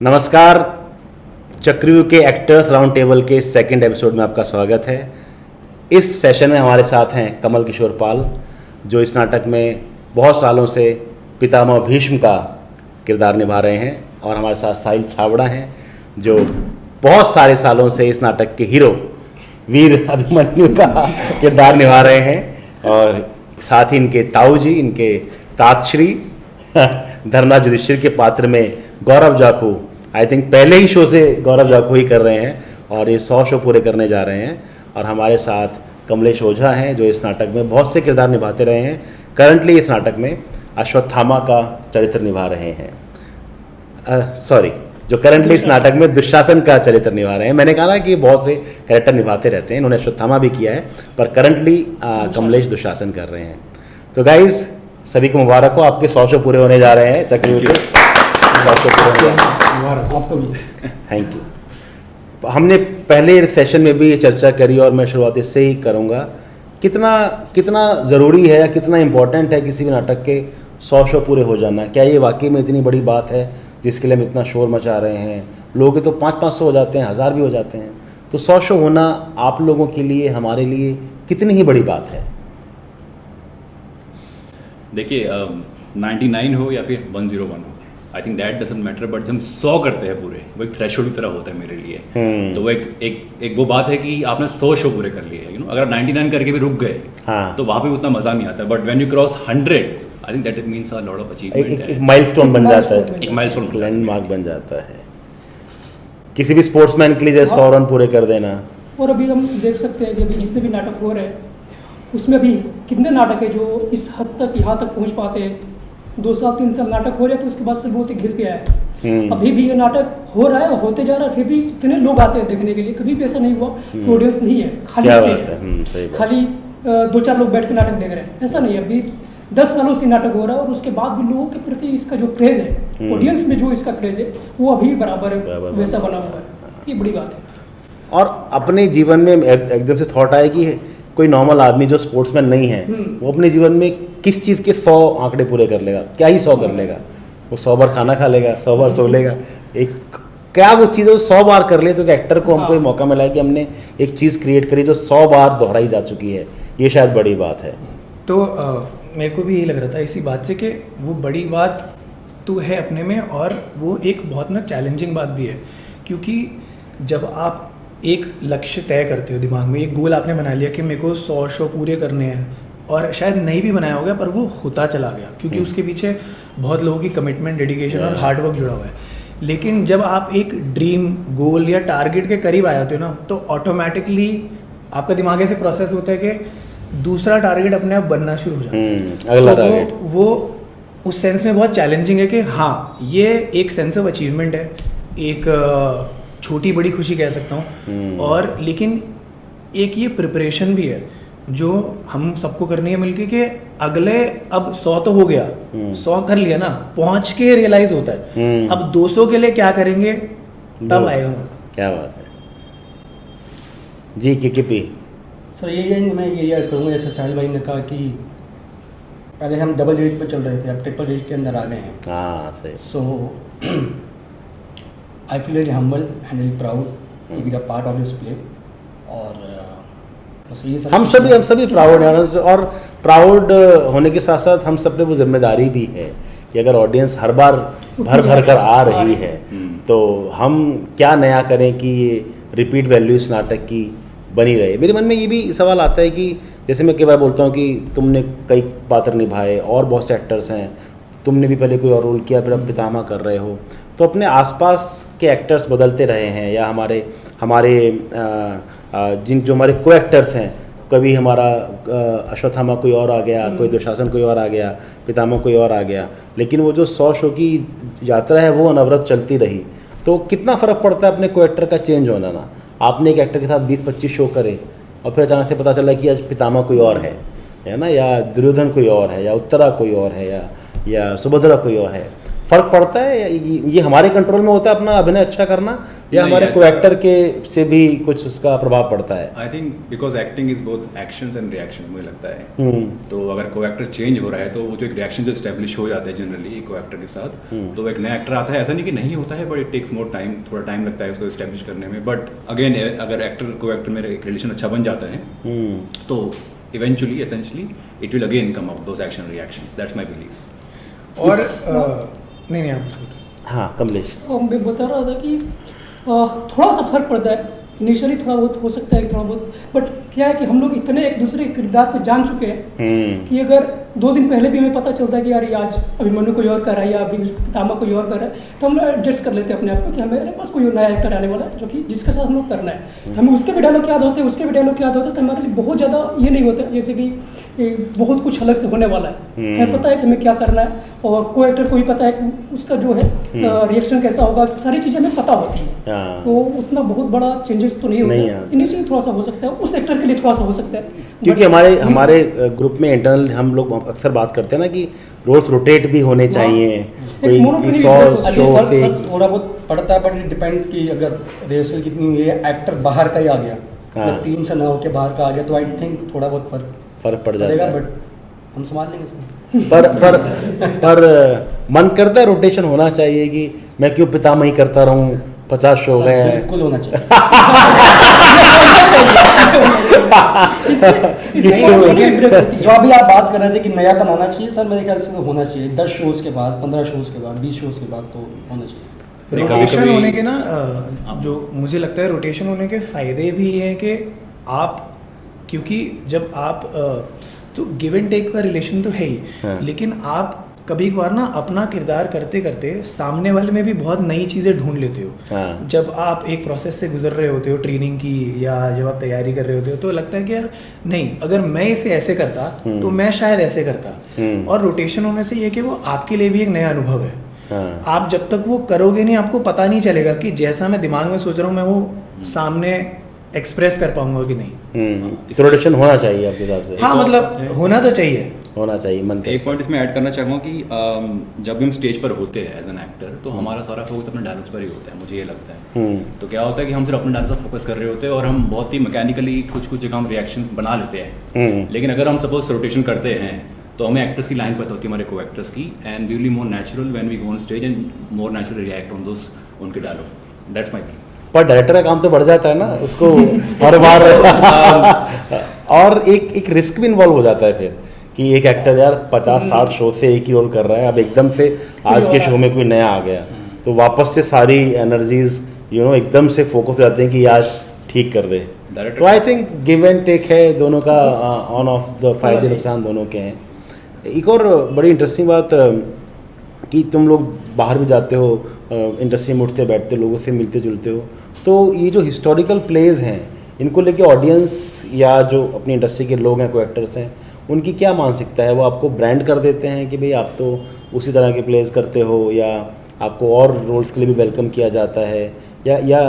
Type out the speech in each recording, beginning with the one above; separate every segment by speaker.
Speaker 1: नमस्कार। चक्रव्यूह के एक्टर्स राउंड टेबल के सेकंड एपिसोड में आपका स्वागत है। इस सेशन में हमारे साथ हैं कमल किशोर पाल, जो इस नाटक में बहुत सालों से पितामह भीष्म का किरदार निभा रहे हैं, और हमारे साथ साहिल छाबड़ा हैं, जो बहुत सारे सालों से इस नाटक के हीरो वीर अभिमन्यु का किरदार निभा रहे हैं, और साथ ही इनके ताऊ जी, इनके तातश्री धर्मराज युधिष्ठिर के पात्र में गौरव जाखू, आई थिंक पहले ही शो से गौरव जाखू ही कर रहे हैं और ये 100 शो पूरे करने जा रहे हैं। और हमारे साथ कमलेश ओझा हैं, जो इस नाटक में बहुत से किरदार निभाते रहे हैं। करंटली इस नाटक में अश्वत्थामा का चरित्र निभा रहे हैं, जो करंटली इस नाटक में दुशासन का चरित्र निभा रहे हैं। मैंने कहा ना कि बहुत से कैरेक्टर निभाते रहते हैं, इन्होंने अश्वत्थामा भी किया है, पर करंटली कमलेश दुशासन कर रहे हैं। तो गाइज, सभी को मुबारक हो, आपके 100 शो पूरे होने जा रहे हैं चक्रव्यूह के। 100 शो पूरे होने जा रहे हैं, आपको भी थैंक यू। हमने पहले सेशन में भी ये चर्चा करी और मैं शुरुआत इससे ही करूँगा, कितना ज़रूरी है या कितना इम्पोर्टेंट है किसी भी नाटक के 100 शो पूरे हो जाना। क्या ये वाकई में इतनी बड़ी बात है जिसके लिए हम इतना शोर मचा रहे हैं? लोगों के तो 500-500 हो जाते हैं, 1000 भी हो जाते हैं। तो 100 शो होना आप लोगों के लिए, हमारे लिए कितनी ही बड़ी बात है।
Speaker 2: देखिए, 99 हो या फिर 101 हो, I think that doesn't matter, but जब हम 100 करते हैं पूरे, वो एक थ्रेशोल्ड की तरह होता है मेरे लिए। तो वो एक वो बात है कि आपने 100 शो पूरे कर लिए, अगर आप 99 करके भी रुक गए, हाँ, तो वहाँ पे उतना मजा नहीं आता। But when you cross 100, I think that it means a lot of achievement.
Speaker 1: एक माइलस्टोन बन जाता है,
Speaker 2: एक माइलस्टोन,
Speaker 1: लैंडमार्क बन जाता है किसी भी स्पोर्ट्समैन के लिए, जैसे 100 रन पूरे कर देना।
Speaker 3: और अभी हम देख सकते हैं कि अभी जितने भी नाटक हो रहे हैं, उसमें भी कितने नाटक है जो इस हद तक, यहाँ तक पहुँच पाते हैं। 2 साल 3 साल नाटक हो रहे तो उसके बाद से बहुत ही घिस गया है। अभी भी ये नाटक हो रहा है, होते जा रहा है, फिर भी इतने लोग आते हैं देखने के लिए। कभी भी ऐसा नहीं हुआ कि ऑडियंस नहीं है, खाली स्टेज है, खाली 2-4 लोग बैठ के नाटक देख रहे हैं, ऐसा नहीं है। अभी 10 सालों से नाटक हो रहा है और उसके बाद भी लोगों के प्रति इसका जो क्रेज है, ऑडियंस में जो इसका क्रेज है, वो अभी बराबर वैसा बना हुआ है। ये बड़ी बात है।
Speaker 1: और अपने जीवन में एकदम से थॉट आया कि कोई नॉर्मल आदमी जो स्पोर्ट्समैन नहीं है, वो अपने जीवन में किस चीज़ के 100 आंकड़े पूरे कर लेगा? क्या ही 100 कर लेगा? वो 100 बार खाना खा लेगा, 100 बार सो लेगा। एक क्या वो चीज़ 100 बार कर ले, तो एक्टर को हमको एक मौका मिला है कि हमने एक चीज़ क्रिएट करी जो 100 बार दोहराई जा चुकी है। ये शायद बड़ी बात है।
Speaker 4: तो मेरे को भी यही लग रहा था इसी बात से कि वो बड़ी बात तो है अपने में, और वो एक बहुत ना चैलेंजिंग बात भी है, क्योंकि जब आप एक लक्ष्य तय करते हो दिमाग में, एक गोल आपने बना लिया कि मेरे को 100 शो पूरे करने हैं, और शायद नहीं भी बनाया होगा पर वो होता चला गया, क्योंकि उसके पीछे बहुत लोगों की कमिटमेंट, डेडिकेशन और हार्डवर्क जुड़ा हुआ है। लेकिन जब आप एक ड्रीम, गोल या टारगेट के करीब आ जाते हो ना, तो ऑटोमेटिकली आपका दिमाग ऐसे प्रोसेस होता है कि दूसरा टारगेट अपने आप बनना शुरू हो जाता है।
Speaker 1: अगला टारगेट
Speaker 4: वो उस सेंस में बहुत चैलेंजिंग है कि हाँ, ये एक सेंस ऑफ अचीवमेंट है, एक छोटी बड़ी खुशी कह सकता हूँ, और लेकिन एक ये प्रिपरेशन भी है जो हम सबको करनी है मिलके, कि अगले, अब 100 तो हो गया, 100 कर लिया ना, पहुंच के रियलाइज होता है अब 200 के लिए क्या करेंगे, तब आएगा मजा।
Speaker 1: क्या बात है जी। के
Speaker 5: सर मैं ये ऐड करूँगा, जैसे साहिल भाई ने कहा कि पहले हम डबल डिजिट पर चल रहे थे, अब ट्रिपल डिजिट के अंदर आ गए हैं।
Speaker 1: हाँ, सही।
Speaker 5: So I feel very humble and very proud to be the part of this play. और बस ये सब
Speaker 1: हम सभी प्राउड हैं, और प्राउड होने के साथ साथ हम सब पे वो जिम्मेदारी भी है कि अगर ऑडियंस हर बार भर कर आ रही है, तो हम क्या नया करें कि ये रिपीट वैल्यू इस नाटक की बनी रहे। मेरे मन में ये भी सवाल आता है कि जैसे मैं कई बार बोलता हूँ कि तुमने कई पात्र निभाए और बहुत से एक्टर्स हैं, तुमने भी पहले कोई और रोल किया, फिर अब पितामह कर रहे हो, तो अपने आसपास के एक्टर्स बदलते रहे हैं, या हमारे जो हमारे को एक्टर्स हैं, कभी हमारा अश्वत्थामा कोई और आ गया, कोई दुशासन कोई और आ गया, पितामह कोई और आ गया, लेकिन वो जो 100 शो की यात्रा है वो अनवरत चलती रही। तो कितना फ़र्क पड़ता है अपने को एक्टर का चेंज होना ना। आपने एक एक्टर के साथ 20-25 शो करे और फिर अचानक से पता चला कि आज पितामह कोई और है ना, या दुर्योधन कोई और है, या उत्तरा कोई और है, या सुभद्रा कोई और है। फ़र्क पड़ता है, ये हमारे कंट्रोल में होता है अपना अभिनय अच्छा करना, या
Speaker 2: नहीं,
Speaker 1: हमारे
Speaker 2: ऐसा-
Speaker 1: को एक्टर के से भी कुछ उसका प्रभाव पड़ता है?
Speaker 2: I think because acting is both actions and reactions, मुझे लगता है।
Speaker 1: हम्म,
Speaker 2: तो अगर को एक्टर चेंज हो रहा है तो वो जो एक रिएक्शन जो स्टैब्लिश हो जाते हैं जनरली को एक्टर के साथ, तो एक नया एक्टर आता है, ऐसा नहीं कि नहीं होता है, but it takes more time, थोड़ा टाइम लगता है उसको स्टैब्लिश करने में। बट अगेन अगर एक्टर को एक्टर में एक रिलेशन अच्छा बन जाता है तो eventually essentially it will again come out those action reactions, that's my belief.
Speaker 4: और नहीं आप पूछो।
Speaker 1: हाँ कमलेश।
Speaker 3: मैं बता रहा था कि थोड़ा सा फर्क पड़ता है, इनिशियली थोड़ा बहुत हो सकता है थोड़ा बहुत, बट क्या है कि हम लोग इतने एक दूसरे के किरदार को जान चुके हैं कि अगर 2 दिन पहले भी हमें पता चलता है कि यार ये आज अभिमन्यु कोई और कर रहा है या अभी पितामह कोई और कर रहा है, तो हम एडजस्ट कर लेते हैं अपने आप को कि हमारे पास कोई नया एक्टर आने वाला है जो कि जिसके साथ हम लोग करना है। तो हमें उसके भी डायलॉग याद होते हैं, उसके भी डायलॉग याद होते हैं, तो हमारे लिए बहुत ज़्यादा ये नहीं होता जैसे कि बहुत कुछ अलग से होने वाला है। हमें पता है कि हमें क्या करना है और को एक्टर को भी पता है कि उसका जो है रिएक्शन कैसा होगा, सारी चीज़ें हमें पता होती है।
Speaker 1: हाँ।
Speaker 3: तो उतना बहुत बड़ा चेंजेस तो नहीं
Speaker 1: नहीं
Speaker 3: होता,
Speaker 1: आता।
Speaker 3: इनिशियली थोड़ा सा हो सकता है, उस एक्टर के लिए थोड़ा सा हो सकता है
Speaker 1: क्योंकि हमारे ग्रुप में इंटरनल हम लोग अक्सर बात करते हैं ना कि रोल्स रोटेट भी होने चाहिए, कोई
Speaker 3: मोनोटोनी
Speaker 1: 100
Speaker 3: भी
Speaker 1: शो
Speaker 5: फर्क
Speaker 1: से
Speaker 5: थोड़ा बहुत पड़ता है, बट इट डिपेंड्स कि अगर रिहर्सल कितनी हुई है, एक्टर बाहर का ही आ गया,
Speaker 1: हाँ।
Speaker 5: अगर 3 से 9 के बाहर का आ गया तो आई थिंक थोड़ा बहुत
Speaker 1: फर्क पड़
Speaker 5: पड़ेगा,
Speaker 1: जाता है।
Speaker 5: बट हम संभाल लेंगे इसको।
Speaker 1: पर मन करता है रोटेशन होना चाहिए कि मैं क्यों पितामह ही करता रहूं, 50 शो
Speaker 5: सर,
Speaker 1: गए हैं।
Speaker 5: बिल्कुल होना चाहिए।
Speaker 3: इससे मोनोटोनी ब्रेक होती है।
Speaker 5: जो अभी आप बात कर रहे थे कि नया बनाना चाहिए, सर मेरे ख्याल से तो होना चाहिए 10 शोज़ के बाद, 15 शोज़ के बाद, 20 शोज़ के बाद तो होना चाहिए।
Speaker 2: नहीं,
Speaker 4: रोटेशन
Speaker 2: कभी-कभी-
Speaker 4: होने के ना जो मुझे लगता है रोटेशन होने के फ़ायदे भी हैं कि आप, क्योंकि जब आप तो गिव एंड टेक का रिलेशन तो है ही,
Speaker 1: हाँ।
Speaker 4: लेकिन आप कभी कभार ना अपना किरदार करते करते सामने वाले में भी बहुत नई चीज़ें ढूंढ लेते हो।
Speaker 1: हाँ।
Speaker 4: जब आप एक प्रोसेस से गुजर रहे होते हो ट्रेनिंग की, या जब आप तैयारी कर रहे होते हो, तो लगता है कि यार नहीं, अगर मैं इसे ऐसे करता तो मैं शायद ऐसे करता। और रोटेशन होने से ये कि वो आपके लिए भी एक नया अनुभव है।
Speaker 1: हाँ।
Speaker 4: आप जब तक वो करोगे नहीं, आपको पता नहीं चलेगा कि जैसा मैं दिमाग में सोच रहा हूँ मैं वो सामने एक्सप्रेस कर पाऊंगा कि नहीं।
Speaker 1: इस रोटेशन होना चाहिए आपके हिसाब से?
Speaker 4: हाँ, मतलब होना तो चाहिए।
Speaker 1: होना चाहिए मन के।
Speaker 2: एक पॉइंट इसमें ऐड करना चाहूँगा कि जब भी हम स्टेज पर होते हैं एज एन एक्टर, तो हमारा सारा फोकस अपने डायलॉग्स पर ही होता है, मुझे ये लगता है। तो क्या होता है कि हम सिर्फ अपने डायलॉग्स पर फोकस कर रहे होते हैं और हम बहुत ही मैकेनिकली कुछ जगह हम रिएक्शंस बना लेते हैं। लेकिन अगर हम सपोज रोटेशन करते हैं तो हमें एक्टर्स की लाइन पता होती है, हमारे को एक्टर्स की, and we will be more natural when we go on stage and more naturally react on those उनके डायलॉग। दैट्स माय
Speaker 1: पर डायरेक्टर का काम तो बढ़ जाता है ना, उसको हर बार और एक रिस्क भी इन्वॉल्व हो जाता है फिर कि एक एक्टर यार 50-60 शो से एक ही रोल कर रहा है, अब एकदम से आज के शो में कोई नया आ गया तो वापस से सारी एनर्जीज एकदम से फोकस हो जाते हैं कि आज ठीक कर दे। तो I think give and take है दोनों का, ऑन ऑफ द फायदे नुकसान दोनों के हैं। एक और बड़ी इंटरेस्टिंग बात कि तुम लोग बाहर भी जाते हो, इंडस्ट्री में उठते बैठते लोगों से मिलते जुलते हो, तो ये जो हिस्टोरिकल प्लेज हैं इनको लेके ऑडियंस या जो अपनी इंडस्ट्री के लोग हैं, को एक्टर्स हैं, उनकी क्या मानसिकता है? वो आपको ब्रांड कर देते हैं कि भाई आप तो उसी तरह के प्लेज करते हो, या आपको और रोल्स के लिए भी वेलकम किया जाता है, या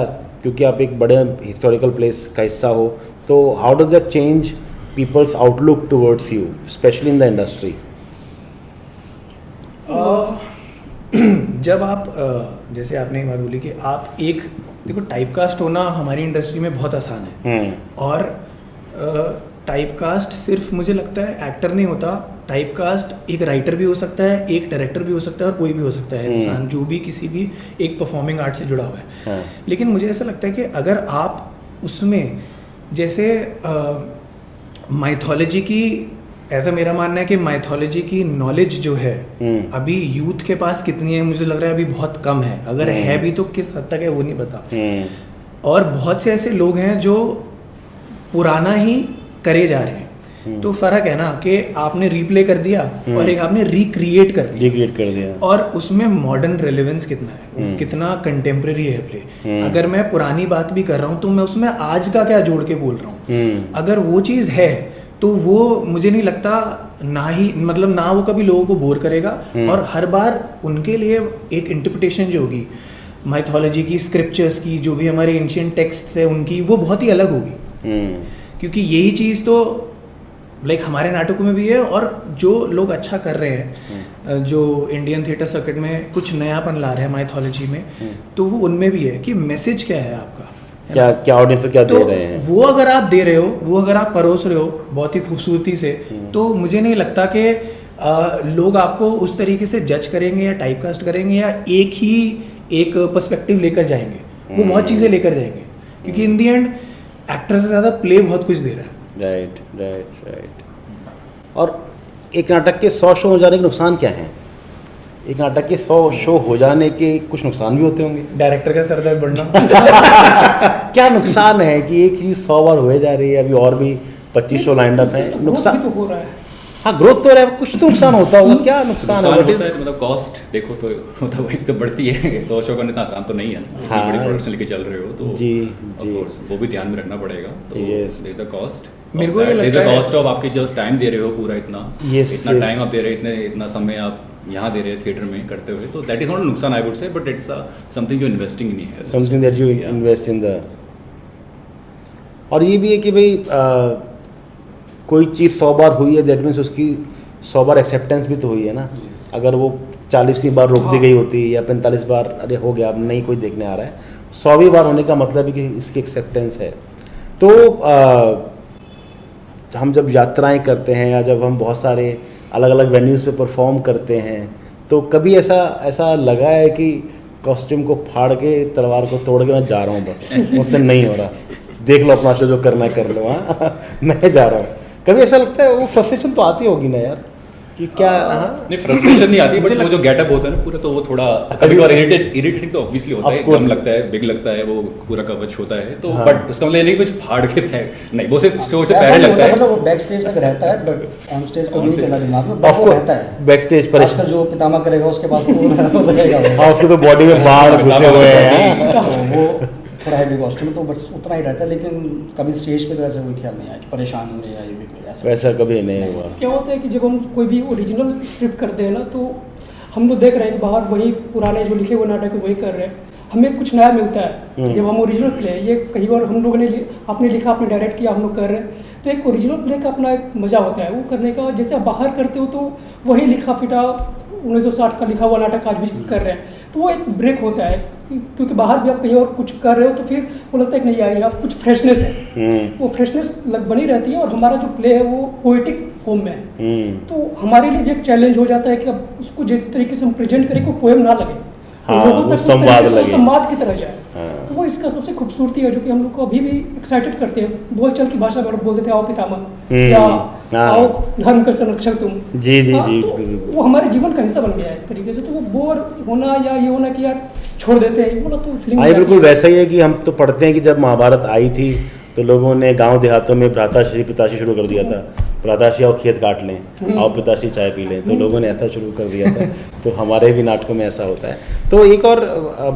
Speaker 1: क्योंकि आप एक बड़े हिस्टोरिकल प्लेस का हिस्सा हो, तो how does that change people's outlook towards you specially in the industry?
Speaker 4: जब आप जैसे आपने एक बात बोली कि आप एक देखो, टाइपकास्ट होना हमारी इंडस्ट्री में बहुत आसान है। और टाइपकास्ट सिर्फ मुझे लगता है एक्टर नहीं होता, टाइपकास्ट एक राइटर भी हो सकता है, एक डायरेक्टर भी हो सकता है, और कोई भी हो सकता है इंसान जो भी किसी भी एक परफॉर्मिंग आर्ट से जुड़ा हुआ है। लेकिन मुझे ऐसा लगता है कि अगर आप उसमें जैसे माइथोलॉजी की, ऐसा मेरा मानना है कि माइथोलॉजी की नॉलेज जो है अभी यूथ के पास कितनी है, मुझे लग रहा है अभी बहुत कम है। अगर है भी तो किस हद तक है वो नहीं पता। और बहुत से ऐसे लोग हैं जो पुराना ही करे जा रहे हैं। तो फर्क है ना कि आपने रीप्ले कर दिया और एक आपने रिक्रिएट कर दिया। और उसमें मॉडर्न रेलेवेंस कितना है, कितना कंटेम्प्रेरी है प्ले। अगर मैं पुरानी बात भी कर रहा हूँ तो मैं उसमें आज का क्या जोड़ के बोल रहा हूँ। अगर वो चीज़ है तो वो मुझे नहीं लगता ना ही, मतलब ना वो कभी लोगों को बोर करेगा, और हर बार उनके लिए एक इंटरप्रिटेशन जो होगी माइथोलॉजी की, स्क्रिप्चर्स की, जो भी हमारे एंशिएंट टेक्स्ट है उनकी, वो बहुत ही अलग होगी। क्योंकि यही चीज़ तो लाइक हमारे नाटकों में भी है, और जो लोग अच्छा कर रहे हैं, जो इंडियन थिएटर सर्किट में कुछ नयापन ला रहे हैं माइथोलॉजी में, तो वो उनमें भी है कि मैसेज क्या है आपका,
Speaker 1: क्या क्या ऑडियंस को क्या
Speaker 4: तो
Speaker 1: दे रहे हैं।
Speaker 4: वो अगर आप दे रहे हो, वो अगर आप परोस रहे हो बहुत ही खूबसूरती से, तो मुझे नहीं लगता कि लोग आपको उस तरीके से जज करेंगे या टाइपकास्ट करेंगे या एक पर्सपेक्टिव लेकर जाएंगे। वो बहुत चीज़ें लेकर जाएंगे, क्योंकि इन दी एंड एक्टर से ज़्यादा प्ले बहुत कुछ दे रहा है।
Speaker 1: Right right right. और एक नाटक के 100 शो हो जाने के नुकसान क्या हैं? एक नाटक के 100 शो हो जाने के कुछ नुकसान भी होते होंगे।
Speaker 4: डायरेक्टर का सरदर्द बढ़ना।
Speaker 1: क्या नुकसान है कि एक चीज़ 100 बार हुए जा रही है, अभी और भी 25 शो लाइंड अप है,
Speaker 3: इससे तो
Speaker 1: नुकसान
Speaker 3: growth भी तो हो रहा है।
Speaker 1: हाँ ग्रोथ तो हो रहा है, कुछ तो नुकसान होता होगा, क्या नुकसान
Speaker 2: नुकसान
Speaker 1: है?
Speaker 2: होता है, मतलब कॉस्ट देखो तो मतलब वही तो बढ़ती है। 100 शो करना इतना आसान तो नहीं है ना, इतनी
Speaker 1: हाँ।
Speaker 2: बड़ी प्रोडक्शन लेके चल रहे हो तो
Speaker 1: जी,
Speaker 2: of
Speaker 1: जी।
Speaker 2: course, वो भी ध्यान में रखना पड़ेगा। तो
Speaker 1: Yes.
Speaker 2: There is a cost,
Speaker 4: मेरे को ये लगता है-
Speaker 2: कॉस्ट ऑफ आपके जो टाइम दे रहे हो पूरा इतना
Speaker 1: Yes,
Speaker 2: इतना
Speaker 1: yes.
Speaker 2: टाइम आप दे रहे हो, इतना समय आप यहाँ दे रहे हैं थिएटर में करते हुए, तो दैट इज नॉट नुकसान I would say, but it's something you investing in है,
Speaker 1: something that you invest in the. और ये भी है कि भाई कोई चीज़ 100 बार हुई है, दैट मीन्स उसकी 100 बार एक्सेप्टेंस भी तो हुई है ना।
Speaker 5: Yes.
Speaker 1: अगर वो 40वीं बार रोक दी गई होती या 45 बार अरे हो गया अब नहीं कोई देखने आ रहा है, 100वीं बार होने का मतलब है कि इसकी एक्सेप्टेंस है। तो हम जब यात्राएं करते हैं या जब हम बहुत सारे अलग अलग वेन्यूज़ पे परफॉर्म करते हैं, तो कभी ऐसा लगा है कि कॉस्ट्यूम को फाड़ के तलवार को तोड़ के मैं जा रहा हूँ, बस मुझसे नहीं हो रहा, देख लो अपना शो जो करना है कर लो, हाँ मैं जा रहा हूँ। कभी ऐसा लगता है? वो फ्रस्ट्रेशन तो आती होगी ना यार कि क्या? हाँ
Speaker 2: नहीं फ्रस्ट्रेशन नहीं आती, बट वो जो गेटअप होता है ना पूरा, तो वो थोड़ा कभी और इरिटेटिंग तो ऑब्वियसली होता है,
Speaker 1: Of course.
Speaker 2: कम लगता है, बिग लगता है, वो पूरा कवच होता है तो,
Speaker 1: हाँ।
Speaker 2: बट उसका मतलब नहीं कुछ फाड़ के नहीं, वो सिर्फ शो से
Speaker 5: ऐसा
Speaker 2: पहले
Speaker 5: नहीं
Speaker 2: लगता
Speaker 5: होता,
Speaker 2: है।
Speaker 5: मतलब वो बैक स्टेज तक रहता है, बट ऑन स्टेज को
Speaker 2: On
Speaker 5: नहीं
Speaker 2: stage.
Speaker 5: चला दिमाग में,
Speaker 1: Of
Speaker 5: बट वो
Speaker 1: course,
Speaker 5: रहता है।
Speaker 1: backstage
Speaker 5: खासकर
Speaker 1: परेशान।
Speaker 5: जो पितामा करेगा उसके बाद वो रहेगा।
Speaker 1: हाँ उसके तो बॉडी में बाढ़ घुसे हुए हैं।
Speaker 5: तो वो थोड़ा हैवी कॉस्ट्यूम तो बस उतना ही रहता है, लेकिन कभी स्टेज पे तो ऐसा कोई ख्याल नहीं आया कि परेशान हो रहे या ये भी कोई ऐसा।
Speaker 1: वैसा कभी नहीं हुआ।
Speaker 3: क्या होता है कि जब हम कोई भी ओरिजिनल स्क्रिप्ट करते हैं ना, तो हम लोग देख रहे हैं कि बाहर वही पुराने जो लिखे हुए नाटक है वही कर रहे हैं, हमें कुछ नया मिलता है। जब हम ओरिजिनल प्ले ये कहीं और हम लोगों ने आपने लिखा, आपने डायरेक्ट किया, हम लोग कर रहे हैं, तो एक ओरिजिनल प्ले का अपना एक मज़ा होता है वो करने का। जैसे आप बाहर करते हो तो वही लिखा फिटा 1960 का लिखा हुआ नाटक आज भी कर रहे हैं, तो वो एक ब्रेक होता है, क्योंकि बाहर भी आप कहीं और कुछ कर रहे हो तो फिर वो लगता है कि नहीं यार आप कुछ फ्रेशनेस है, वो फ्रेशनेस बनी रहती है। और हमारा जो प्ले है वो पोएटिक फॉर्म में है, तो हमारे लिए भी एक चैलेंज हो जाता है कि अब उसको जिस तरीके से हम प्रेजेंट करें को पोएम ना लगे,
Speaker 1: हाँ,
Speaker 3: लोगों
Speaker 1: वो
Speaker 3: तक उस
Speaker 1: संवाद
Speaker 3: तरीके से
Speaker 1: लगे।
Speaker 3: संवाद की तरह जाए।
Speaker 1: हाँ।
Speaker 3: तो वो इसका सबसे खूबसूरती है जो कि हम लोग को अभी भी एक्साइटेड करते हैं। बोलचाल की भाषा में लोग बोलते थे आओ पितामह या
Speaker 1: हाँ।
Speaker 3: आओ धर्म का संरक्षक तुम।
Speaker 1: जी जी
Speaker 3: हाँ,
Speaker 1: जी
Speaker 3: तो
Speaker 1: बिल्कुल।
Speaker 3: वो हमारे जीवन का हिस्सा बन गया है एक तरीके से। तो वो बोर होना या ये होना कि यार छोड़ देते हैं, मतलब तो फीलिंग
Speaker 1: हाँ ये बिल्कुल वैसा ही है कि हम तो पढ़ते हैं कि जब महाभारत आई थी तो लोगों ने गांव देहातों में भ्राताश्री पिताश्री शुरू कर दिया था। भ्राताश्री आओ खेत काट लें, आओ पिताश्री चाय पी लें, तो लोगों ने ऐसा शुरू कर दिया था। तो हमारे भी नाटकों में ऐसा होता है। तो एक और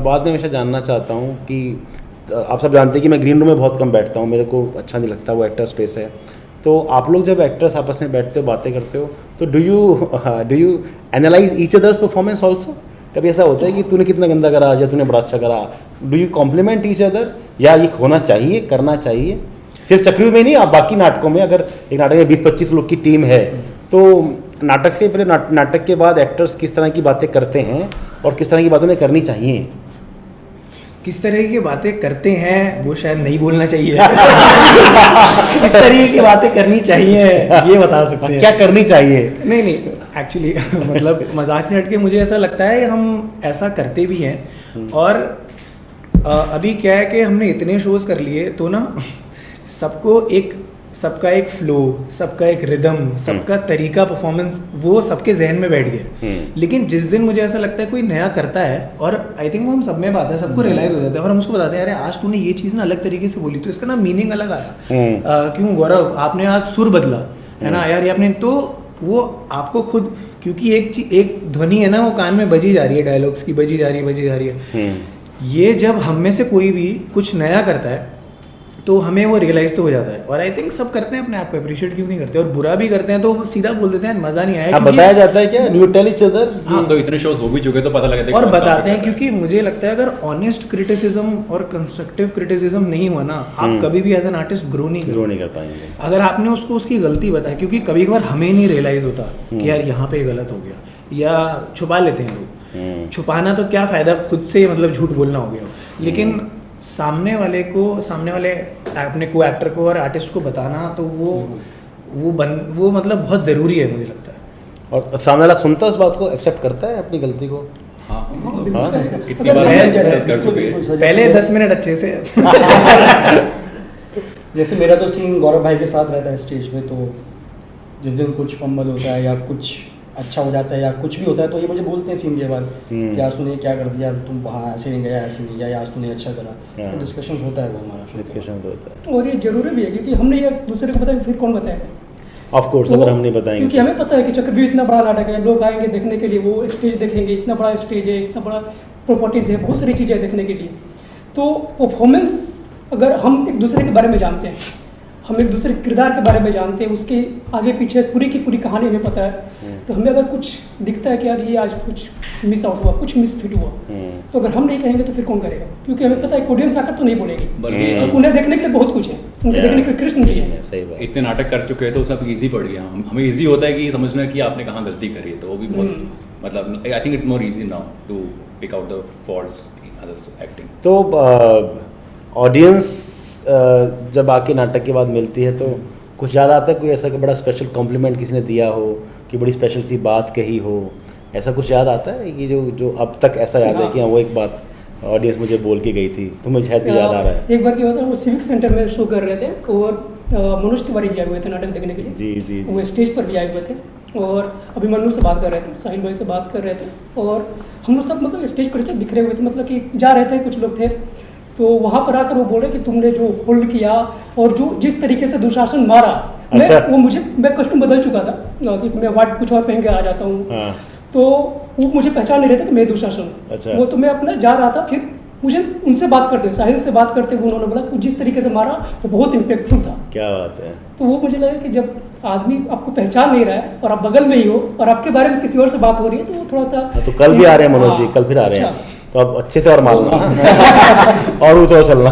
Speaker 1: बात मैं हमेशा जानना चाहता हूँ कि आप सब जानते हैं कि मैं ग्रीन रूम में बहुत कम बैठता हूँ, मेरे को अच्छा नहीं लगता, वो एक्टर स्पेस है। तो आप लोग जब एक्टर्स आपस में बैठते हो बातें करते हो तो do you analyse each others performance also? कभी ऐसा होता है कि तूने कितना गंदा करा या तूने बड़ा अच्छा करा? Do you compliment each other या ये होना चाहिए, करना चाहिए? सिर्फ चक्रव्यूह में नहीं, आप बाकी नाटकों में अगर एक नाटक में 20-25 लोग की टीम है तो नाटक से पहले नाटक के बाद एक्टर्स किस तरह की बातें करते हैं और किस तरह की बातें उन्हें करनी चाहिए?
Speaker 4: किस तरह की बातें करते हैं वो शायद नहीं बोलना चाहिए। किस तरह की बातें करनी चाहिए ये बता सकते हैं।
Speaker 1: क्या करनी चाहिए?
Speaker 4: नहीं एक्चुअली मतलब मजाक से हटके मुझे ऐसा लगता है हम ऐसा करते भी हैं। और अभी क्या है कि हमने इतने शोज कर लिए तो ना सबका एक फ्लो, सबका एक रिदम, सबका तरीका परफॉर्मेंस वो सबके जहन में बैठ गया। लेकिन जिस दिन मुझे ऐसा लगता है कोई नया करता है, और आई थिंक वो हम सब में बात है, सबको रियलाइज हो जाता है और हम उसको बताते हैं अरे आज तूने ये चीज़ ना अलग तरीके से बोली तो इसका ना मीनिंग अलग आया। क्यों गौरव आपने आज सुर बदला है ना यार, ये आपने तो वो आपको खुद, क्योंकि एक ध्वनि है ना वो कान में बजी जा रही है, डायलॉग्स की बजी जा रही है। ये जब हम में से कोई भी कुछ नया करता है तो हमें वो रियलाइज तो हो जाता है। और आई थिंक सब करते हैं, अपने आप को अप्रिशिएट क्यों नहीं करते, और बुरा भी करते हैं तो सीधा बोल देते हैं मजा नहीं आया।
Speaker 1: हाँ,
Speaker 4: क्योंकि-
Speaker 1: बताया जाता है क्या, यू टेल ईच अदर।
Speaker 2: हाँ, तो इतने शोज हो भी चुके तो पता लगा था
Speaker 4: और बताते हैं, क्योंकि मुझे लगता है अगर ऑनेस्ट क्रिटिसिज्म और कंस्ट्रक्टिव क्रिटिसिज्म नहीं हुआ ना, आप कभी भी एज एन आर्टिस्ट ग्रो नहीं
Speaker 1: ग्रो
Speaker 4: करोगे।
Speaker 1: नहीं कर पाएंगे।
Speaker 4: अगर आपने उसको उसकी गलती बताई, क्योंकि कभी कभार हमें नहीं रियलाइज होता कि यार यहाँ पे गलत हो गया, या छुपा लेते हैं लोग। छुपाना तो क्या फायदा, खुद से मतलब झूठ बोलना हो गया। लेकिन सामने वाले अपने को एक्टर को और आर्टिस्ट को बताना, तो वो मतलब बहुत ज़रूरी है मुझे लगता है।
Speaker 1: और सामने वाला सुनता है उस बात को, एक्सेप्ट करता है अपनी गलती को।
Speaker 2: हाँ,
Speaker 3: बिल्कुल
Speaker 1: हाँ।
Speaker 3: करें।
Speaker 2: कितनी
Speaker 3: अगर
Speaker 2: बार
Speaker 3: मैं-
Speaker 2: हमने discuss कर चुके हैं।
Speaker 4: पहले 10 मिनट अच्छे से
Speaker 5: जैसे मेरा तो सीन गौरव भाई के साथ रहता है स्टेज पे, तो जिस दिन कुछ फंबल होता है या कुछ अच्छा हो जाता है या कुछ भी होता है, तो ये मुझे बोलते हैं सीन के बाद कि आज तूने क्या कर दिया, तुम वहाँ ऐसे नहीं गया, ऐसे नहीं गया, या आज तूने अच्छा करा।
Speaker 1: हाँ।
Speaker 5: तो डिस्कशंस होता है वो हमारा show के बाद।
Speaker 1: डिस्कशन तो होता है
Speaker 3: और ये जरूरी भी है, क्योंकि हमने ये दूसरे को बताया, फिर कौन बताएगा।
Speaker 1: ऑफ कोर्स, अगर हम नहीं बताएंगे
Speaker 3: क्योंकि हमें पता है कि चक्रव्यूह इतना बड़ा नाटक है, लोग आएंगे देखने के लिए, वो स्टेज देखेंगे, इतना बड़ा स्टेज है, इतना बड़ा प्रॉपर्टीज़ है, बहुत सारी चीज़ें देखने के लिए। तो परफॉर्मेंस अगर हम एक दूसरे के बारे में जानते हैं, हम एक दूसरे किरदार के बारे में जानते हैं, उसके आगे पीछे पूरी की पूरी कहानी हमें पता है, तो हमें अगर कुछ दिखता है कि यार ये आज कुछ मिस आउट हुआ, कुछ मिस फिट हुआ, तो अगर हम नहीं कहेंगे तो फिर कौन करेगा। क्योंकि हमें पता है ऑडियंस आकर तो नहीं बोलेगी,
Speaker 2: बल्कि
Speaker 3: क्योंकि उन्हें देखने के लिए बहुत कुछ है, उनके देखने के लिए कृष्ण जी है।
Speaker 1: सही बात।
Speaker 2: इतने नाटक कर चुके हैं तो सब इजी पड़ गया। हमें इजी होता है कि समझना कि आपने कहाँ गलती करी है, तो वो भी बहुत मतलब I think it's more easy now to pick out the faults in others acting.
Speaker 1: तो ऑडियंस जब आके नाटक के बाद मिलती है तो कुछ याद आता है, कोई ऐसा कोई बड़ा स्पेशल कॉम्प्लीमेंट किसी ने दिया हो, कि बड़ी स्पेशल सी बात कही हो, ऐसा कुछ याद आता है कि जो अब तक ऐसा याद है कि हाँ वो एक बात ऑडियंस मुझे बोल के गई थी, तुम्हें शायद भी याद आ रहा है।
Speaker 3: एक बार क्या होता है, वो सिविक सेंटर में शो कर रहे थे और मनोज तिवारी जी आए हुए थे नाटक देखने के लिए।
Speaker 1: जी जी जी।
Speaker 3: वो स्टेज पर भी आए हुए थे और अभिमन्यु से बात कर रहे थे, साहिल भाई से बात कर रहे थे, और हम लोग सब मतलब स्टेज पर थे, बिखरे हुए थे, मतलब कि जा रहे थे, कुछ लोग थे। तो वहाँ पर आकर वो बोले कि तुमने जो होल्ड किया और जो जिस तरीके से दुशासन मारा,
Speaker 1: अच्छा।
Speaker 3: मैं कस्टूम बदल चुका था कि मैं व्हाइट कुछ और पहन के आ जाता हूँ,
Speaker 1: हाँ।
Speaker 3: तो वो मुझे पहचान नहीं रहे थे कि मैं दुशासन हूँ।
Speaker 1: अच्छा।
Speaker 3: वो तो मैं अपना जा रहा था, फिर मुझे उनसे बात करते, साहिल से बात करते हुए उन्होंने बोला कि जिस तरीके से मारा वो बहुत इम्पैक्टफुल था।
Speaker 1: क्या बात है।
Speaker 3: तो वो मुझे लगा कि जब आदमी आपको पहचान नहीं रहा है और आप बगल में ही हो और आपके बारे में किसी और से बात हो रही है, तो वो थोड़ा सा
Speaker 1: हाँ, तो कल भी आ रहे हैं मनोज जी,
Speaker 3: हाँ,
Speaker 1: कल फिर आ रहे हैं,
Speaker 3: अच्छा।
Speaker 1: तो अब अच्छे से और मारना और ऊंचा चलना।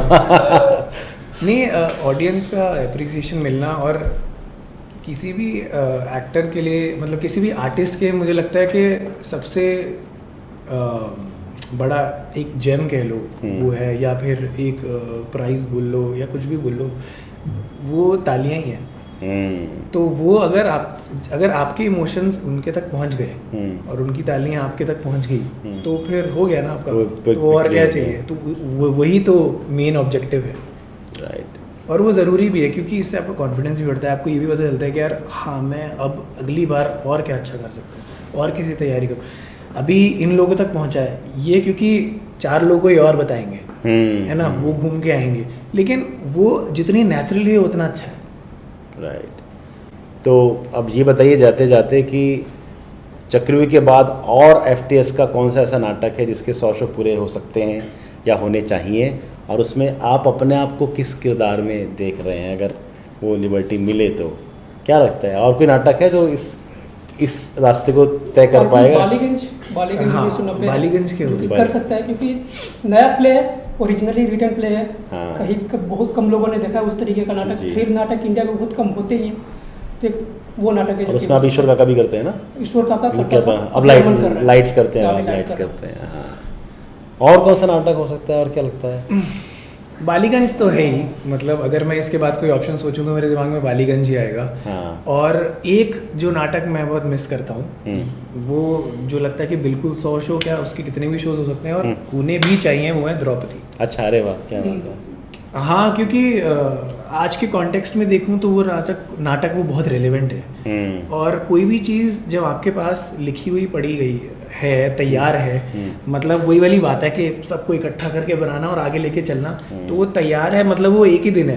Speaker 4: नहीं, ऑडियंस का अप्रिसिएशन मिलना और किसी भी एक्टर के लिए, मतलब किसी भी आर्टिस्ट के, मुझे लगता है कि सबसे बड़ा एक जेम कह लो वो है, या फिर एक प्राइज बोल लो या कुछ भी बोल लो, वो तालियां ही हैं। तो वो अगर आपके इमोशंस उनके तक पहुंच गए और उनकी तालियां आपके तक पहुंच गई, तो फिर हो गया ना आपका। तो और क्या चाहिए, तो वही तो मेन ऑब्जेक्टिव है।
Speaker 1: राइट।
Speaker 4: और वो ज़रूरी भी है, क्योंकि इससे आपका कॉन्फिडेंस भी बढ़ता है, आपको ये भी पता चलता है कि यार हाँ, मैं अब अगली बार और क्या अच्छा कर सकता हूँ, और कैसी तैयारी करूँ। अभी इन लोगों तक पहुँचा है ये, क्योंकि 4 लोगों को ये और बताएंगे, है ना, वो घूम के आएंगे, लेकिन वो जितनी नेचुरली है उतना अच्छा है।
Speaker 1: राइट। तो अब ये बताइए जाते जाते कि चक्रव्यूह के बाद और एफटीएस का कौन सा ऐसा नाटक है जिसके 100 शो पूरे हो सकते हैं या होने चाहिए, और उसमें आप अपने आप को किस किरदार में देख रहे हैं, अगर वो लिबर्टी मिले तो क्या लगता है? और कोई नाटक है जो इस रास्ते को तय कर पाएगा?
Speaker 3: बालीगंज
Speaker 4: हाँ,
Speaker 3: 1990
Speaker 4: बालीगंज के
Speaker 3: जो
Speaker 4: होते
Speaker 3: कि कर सकता है, क्योंकि नया प्ले है, ओरिजिनली रिटन प्ले है।
Speaker 1: हाँ।
Speaker 3: कहीं बहुत कम लोगों ने देखा है उस तरीके का नाटक,
Speaker 1: जी।
Speaker 3: फिर नाटक इंडिया में बहुत कम होते ही हैं, तो एक वो नाटक है
Speaker 1: और
Speaker 3: जो
Speaker 1: उसमें आप ईश्वर काका भी करते हैं ना?
Speaker 3: ईश्वर काका
Speaker 1: क्या
Speaker 3: करता
Speaker 1: था?
Speaker 3: था,
Speaker 1: अब
Speaker 3: अमन कर रहा है।
Speaker 1: लाइट्स करते हैं,
Speaker 3: अभी
Speaker 1: आप
Speaker 3: लाइट
Speaker 1: लाइट्स
Speaker 3: कर रहा है।
Speaker 1: करते हैं। हाँ। और कौन सा नाटक हो सकता है, और क्या लगता है?
Speaker 4: बालीगंज तो है ही, मतलब अगर मैं इसके बाद कोई ऑप्शन सोचूंगा मेरे दिमाग में बालीगंज ही आएगा।
Speaker 1: हाँ।
Speaker 4: और एक जो नाटक मैं बहुत मिस करता हूँ, वो जो लगता है कि बिल्कुल 100 शो, क्या उसके कितने भी शोज हो सकते हैं और होने भी चाहिए, वो है द्रौपदी।
Speaker 1: अच्छा, अरे वाह, क्या बात है।
Speaker 4: हाँ, क्योंकि आज के कॉन्टेक्स्ट में देखूं तो वो नाटक वो बहुत रेलेवेंट है। और कोई भी चीज़ जब आपके पास लिखी हुई पड़ी गई है, तैयार है, मतलब वही वाली बात है कि सबको इकट्ठा करके बनाना और आगे लेके चलना, तो वो तैयार है, मतलब वो एक ही दिन है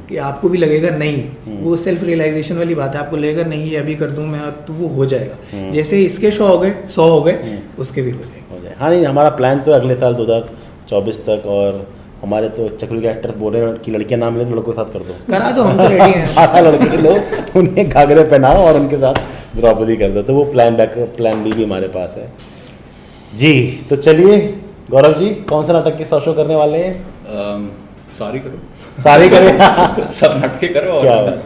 Speaker 4: कि आपको भी लगेगा नहीं, वो सेल्फ रियलाइजेशन वाली बात है, आपको लगेगा नहीं ये अभी कर दूं मैं, तो वो हो जाएगा। जैसे इसके शो हो गए 100 हो गए, उसके भी हो जाएंगे।
Speaker 1: हाँ, नहीं, हमारा प्लान तो अगले साल 2024 तक, और हमारे तो चक्रव्यूह के एक्टर बोल रहे हैं कि लड़कियां नाम ले तो लड़कों के साथ कर दो।
Speaker 4: करा दो, हम तो रेडी हैं।
Speaker 1: 18 लड़के लोग उन्हें घाघरे पहनाओ और उनके साथ द्रौपदी कर दो, तो वो प्लान बी भी हमारे पास है जी। तो चलिए गौरव जी, कौन सा नाटक के 100 शो करने वाले हैं?
Speaker 2: सॉरी करो,
Speaker 1: सारे करें
Speaker 2: सब नाटके करो।
Speaker 1: क्या
Speaker 2: और
Speaker 1: बात।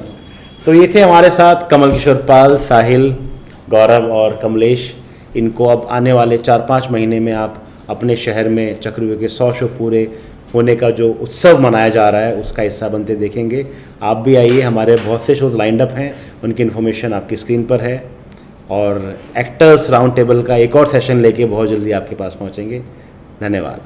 Speaker 1: तो ये थे हमारे साथ कमल किशोर पाल, साहिल, गौरव और कमलेश। इनको अब आने वाले 4-5 महीने में आप अपने शहर में चक्रव्यूह के 100 शो पूरे होने का जो उत्सव मनाया जा रहा है उसका हिस्सा बनते देखेंगे। आप भी आइए, हमारे बहुत से शोज लाइंड अप हैं, उनकी इन्फॉर्मेशन आपकी स्क्रीन पर है। और एक्टर्स राउंड टेबल का एक और सेशन लेके बहुत जल्दी आपके पास पहुंचेंगे। धन्यवाद।